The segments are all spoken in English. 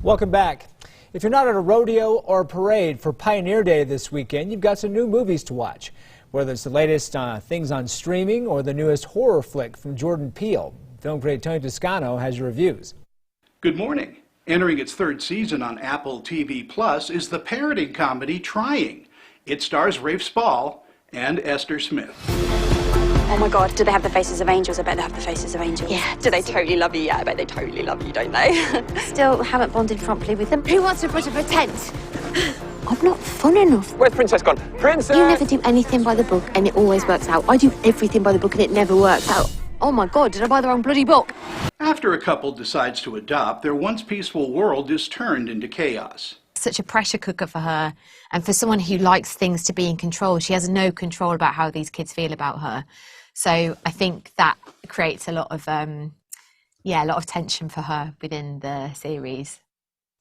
Welcome back. If you're not at a rodeo or a parade for Pioneer Day this weekend, you've got some new movies to watch. Whether it's the latest things on streaming or the newest horror flick from Jordan Peele, film critic Tony Toscano has your reviews. Good morning. Entering its third season on Apple TV Plus is the parenting comedy Trying. It stars Rafe Spall and Esther Smith. Oh my God, do they have the faces of angels? I bet they have the faces of angels. Yeah. Do they totally love you? Yeah, I bet they totally love you, don't they? Still haven't bonded properly with them. Who wants to put up a tent? I'm not fun enough. Where's Princess gone? Princess! You never do anything by the book and it always works out. I do everything by the book and it never works out. Oh my God, did I buy the wrong bloody book? After a couple decides to adopt, their once peaceful world is turned into chaos. Such a pressure cooker for her, and for someone who likes things to be in control, she has no control about how these kids feel about her. So I think that creates a lot of tension for her within the series.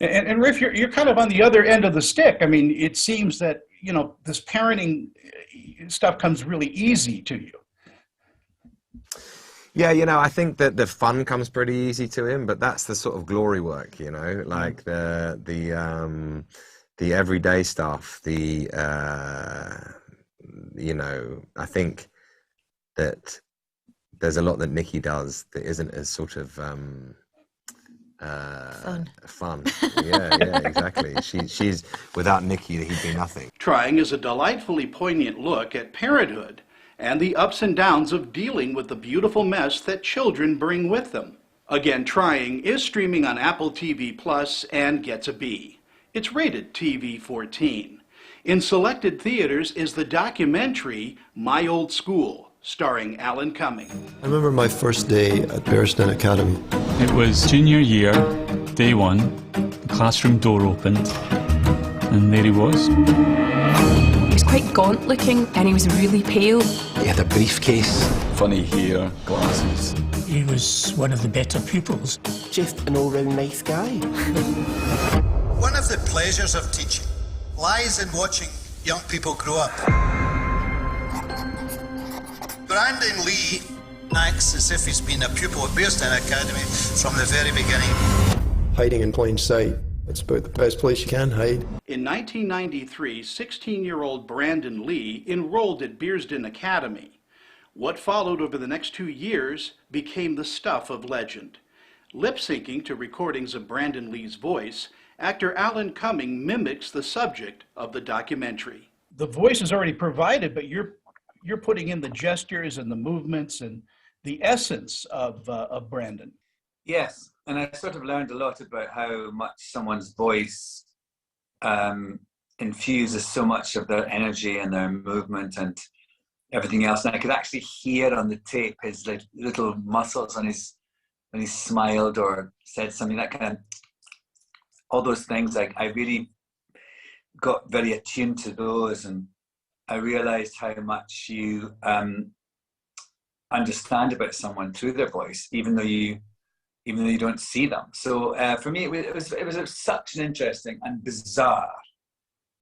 And Riff, you're kind of on the other end of the stick. I mean, it seems that, you know, this parenting stuff comes really easy to you. Yeah, you know, I think that the fun comes pretty easy to him, but that's the sort of glory work, you know, like the everyday stuff, you know, I think that there's a lot that Nikki does that isn't as sort of fun. Yeah, exactly. She's without Nikki, he'd be nothing. Trying is a delightfully poignant look at parenthood and the ups and downs of dealing with the beautiful mess that children bring with them. Again, Trying is streaming on Apple TV Plus and gets a B. It's rated TV 14. In selected theaters is the documentary My Old School, starring Alan Cumming. I remember my first day at Bearsden Academy. It was junior year, day one. The classroom door opened, and there he was. He was quite gaunt looking, and he was really pale. He had a briefcase. Funny hair, glasses. He was one of the better pupils. Just an all-round nice guy. One of the pleasures of teaching lies in watching young people grow up. Brandon Lee acts as if he's been a pupil at Bearsden Academy from the very beginning. Hiding in plain sight. That's about the best place you can hide. In 1993, 16-year-old Brandon Lee enrolled at Bearsden Academy. What followed over the next 2 years became the stuff of legend. Lip-syncing to recordings of Brandon Lee's voice, actor Alan Cumming mimics the subject of the documentary. The voice is already provided, but you're putting in the gestures and the movements and the essence of Brandon. Yes, and I sort of learned a lot about how much someone's voice infuses so much of their energy and their movement and everything else. And I could actually hear on the tape his like little muscles on his, when he smiled or said something, that kind of, all those things. Like I really got very attuned to those, and I realized how much you understand about someone through their voice, even though you don't see them. So for me, it was such an interesting and bizarre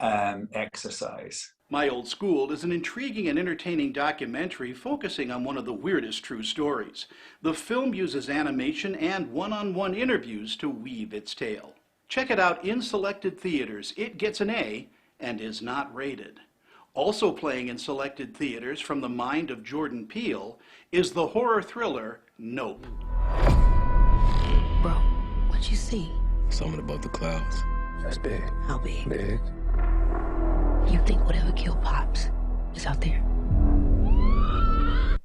exercise. My Old School is an intriguing and entertaining documentary focusing on one of the weirdest true stories. The film uses animation and one-on-one interviews to weave its tale. Check it out in selected theaters. It gets an A and is not rated. Also playing in selected theaters from the mind of Jordan Peele is the horror thriller Nope. Bro, what'd you see? Something above the clouds. That's big. How big? Big. You think whatever killed Pops is out there?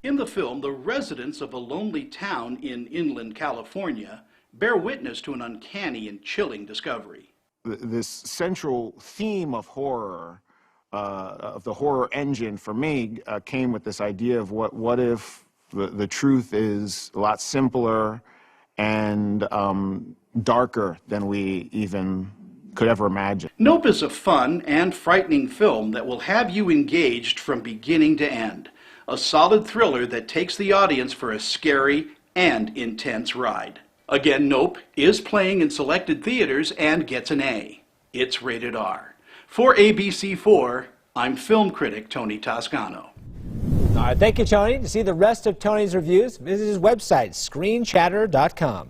In the film, the residents of a lonely town in inland California bear witness to an uncanny and chilling discovery. This central theme of horror, of the horror engine for me, came with this idea of what if the truth is a lot simpler and darker than we even could ever imagine. Nope is a fun and frightening film that will have you engaged from beginning to end. A solid thriller that takes the audience for a scary and intense ride. Again, Nope is playing in selected theaters and gets an A. It's rated R. For ABC4, I'm film critic Tony Toscano. All right, thank you, Tony. To see the rest of Tony's reviews, visit his website, screenchatter.com.